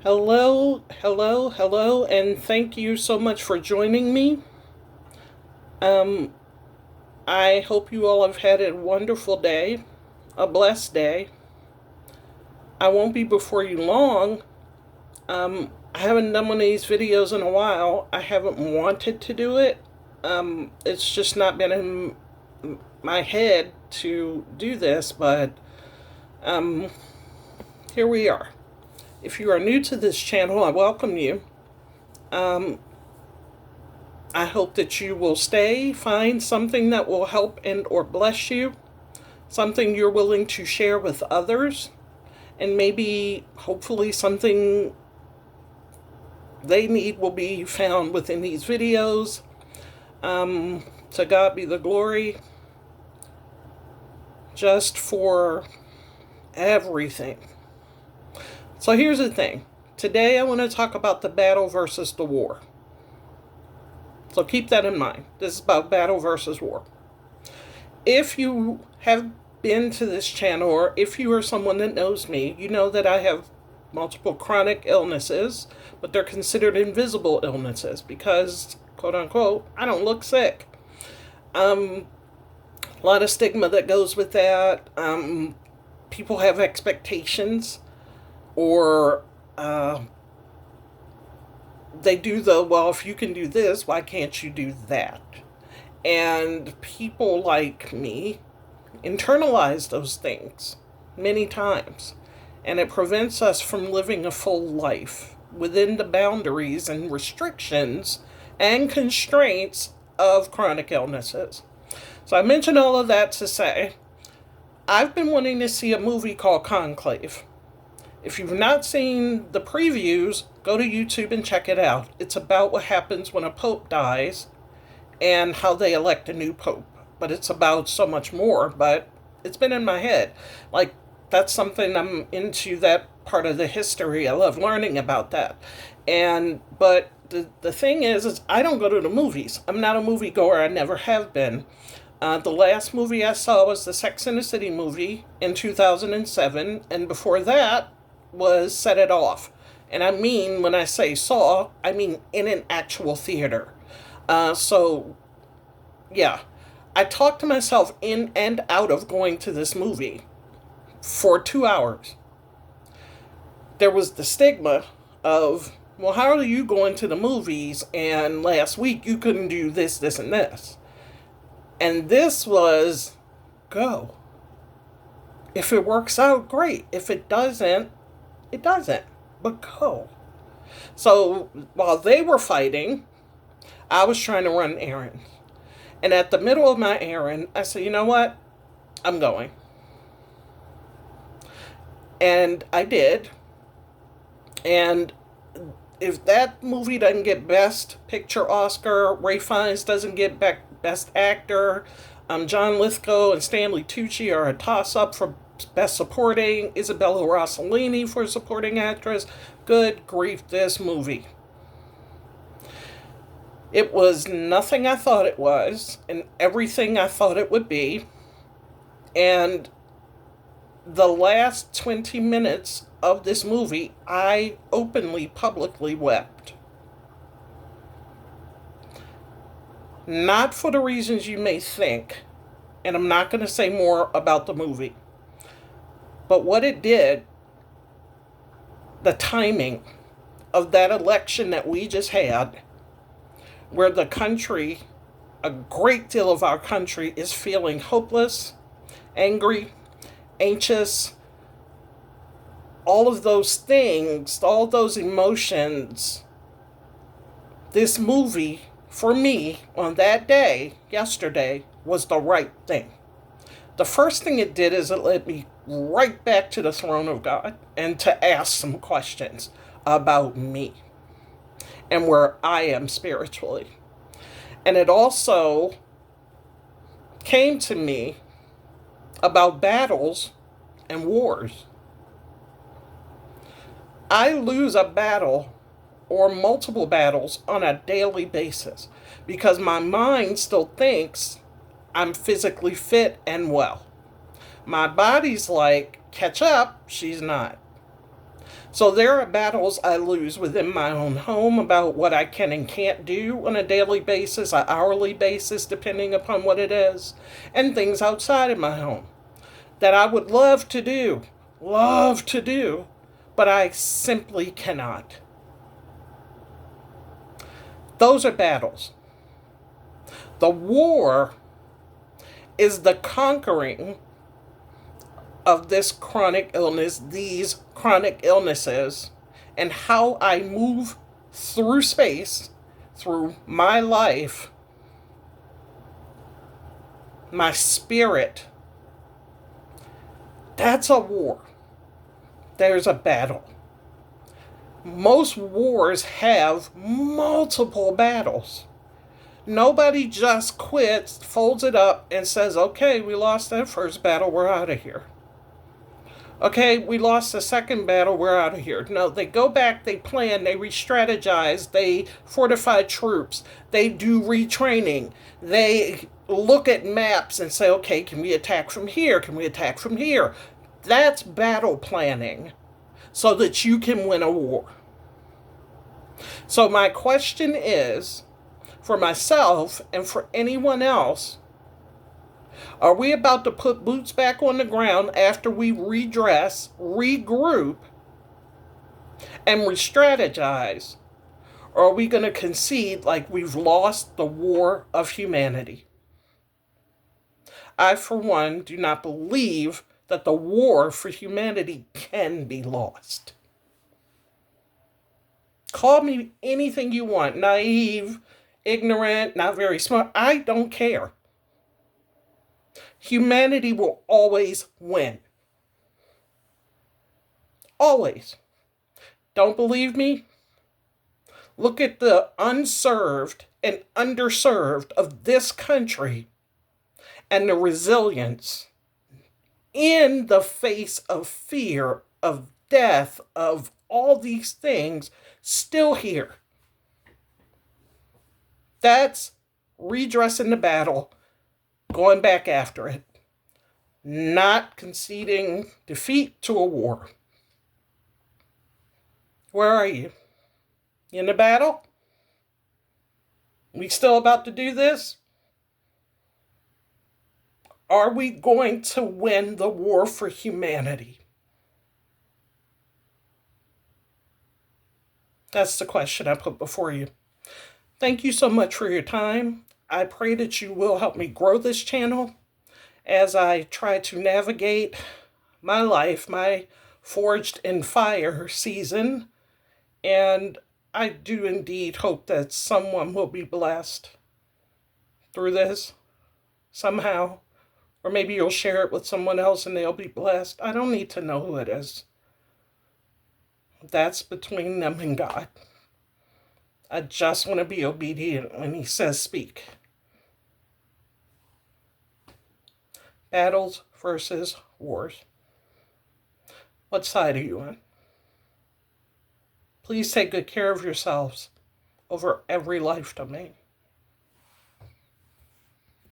Hello, hello, hello, and thank you so much for joining me. Um, I hope you all have had a wonderful day, a blessed day. I won't be before you long. I haven't done one of these videos in a while. I haven't wanted to do it. It's just not been in my head to do this, but um, here we are. If you are new to this channel, I welcome you. Um, I hope that you will stay, find something that will help and or bless you, something you're willing to share with others, and maybe hopefully something they need will be found within these videos. To God be the glory just for everything. So here's the thing. Today I want to talk about the battle versus the war. So keep that in mind. This is about battle versus war. If you have been to this channel, or if you are someone that knows me, you know that I have multiple chronic illnesses, but they're considered invisible illnesses because, quote unquote, I don't look sick. A lot of stigma that goes with that. People have expectations, or they do the, well, if you can do this, why can't you do that? And people like me internalize those things many times, and it prevents us from living a full life within the boundaries and restrictions and constraints of chronic illnesses. So I mentioned all of that to say I've been wanting to see a movie called Conclave. If you've not seen the previews, go to YouTube and check it out. It's about what happens when a pope dies and how they elect a new pope. But it's about so much more, but it's been in my head. Like, that's something I'm into, that part of the history. I love learning about that. But the thing is I don't go to the movies. I'm not a movie goer. I never have been. The last movie I saw was the Sex and the City movie in 2007, and before that was Set It Off. And I mean, when I say saw, I mean in an actual theater. So, yeah, I talked to myself in and out of going to this movie for 2 hours. There was the stigma of, well, how are you going to the movies and last week you couldn't do this, this, and this? And this was, go. If it works out, great. If it doesn't, it doesn't. But go. So while they were fighting, I was trying to run errands. And at the middle of my errand, I said, you know what? I'm going. And I did. And if that movie doesn't get Best Picture Oscar, Ralph Fiennes doesn't get Best Actor, John Lithgow and Stanley Tucci are a toss-up for Best Supporting, Isabella Rossellini for Supporting Actress, good grief, this movie. It was nothing I thought it was, and everything I thought it would be. And the last 20 minutes of this movie, I openly, publicly wept. Not for the reasons you may think, and I'm not going to say more about the movie. But what it did, the timing of that election that we just had, where the country, a great deal of our country, is feeling hopeless, angry, anxious, all of those things, all those emotions. This movie, for me, on that day, yesterday, was the right thing. The first thing it did is it led me right back to the throne of God and to ask some questions about me and where I am spiritually. And it also came to me about battles and wars. I lose a battle or multiple battles on a daily basis because my mind still thinks I'm physically fit and well. My body's like, catch up, she's not. So there are battles I lose within my own home about what I can and can't do on a daily basis, an hourly basis, depending upon what it is, and things outside of my home that I would love to do, but I simply cannot. Those are battles. The war is the conquering of this chronic illness, these chronic illnesses, and how I move through space, through my life, my spirit. That's a war. There's a battle. Most wars have multiple battles. Nobody just quits, folds it up, and says, okay, we lost that first battle, we're out of here. Okay, we lost the second battle, we're out of here. No, they go back, they plan, they re-strategize, they fortify troops, they do retraining, they look at maps and say, okay, can we attack from here? Can we attack from here? That's battle planning so that you can win a war. So my question is, for myself and for anyone else, are we about to put boots back on the ground after we redress, regroup, and re-strategize? Or are we going to concede like we've lost the war of humanity? I, for one, do not believe that the war for humanity can be lost. Call me anything you want, naive, ignorant, not very smart. I don't care. Humanity will always win. Always. Don't believe me? Look at the unserved and underserved of this country and the resilience in the face of fear, of death, of all these things, still here. That's redressing the battle, going back after it, not conceding defeat to a war. Where are you? In the battle? We still about to do this? Are we going to win the war for humanity? That's the question I put before you. Thank you so much for your time. I pray that you will help me grow this channel as I try to navigate my life, my Forged in Fire season. And I do indeed hope that someone will be blessed through this somehow. Or maybe you'll share it with someone else and they'll be blessed. I don't need to know who it is. That's between them and God. I just want to be obedient when He says speak. Battles versus wars. What side are you on? Please take good care of yourselves over every life domain.